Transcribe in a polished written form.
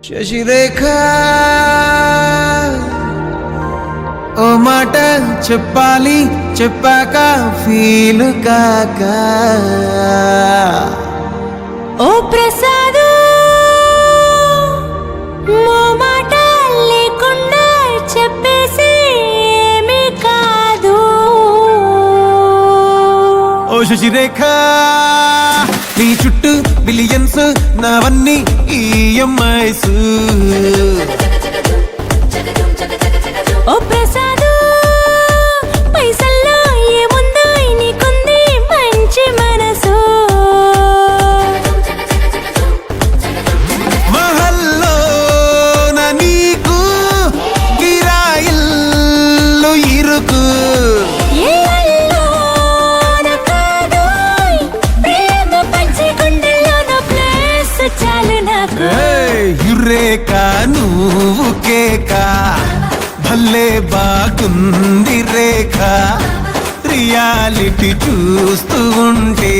శశిరేఖ ఓ మాట చెప్పాలి చెప్పాక ఫీలు కాక ఓ ప్రసాదు మో మాట లేకుండా చెప్పేసి ఏమీ కాదు. ఓ శశిరేఖ నీ చుట్టూ బిలియన్స్ నావన్నీ ఈఎంఐస్. ఓ ప్రసాదు పైసల్లో ఏముందో నీకుంది మంచి మనసు. మహల్లో నా నీకు కిరాయిల్లు ఇరుకు. ఏ అల్లోన కాదు ప్రేమ పంచి గుండెల్లోన ప్లేస్ చాలు నాకు. యురేక నువ్వు కేక భలే బాగుంది రేఖ. రియాలిటీ చూస్తూ ఉంటే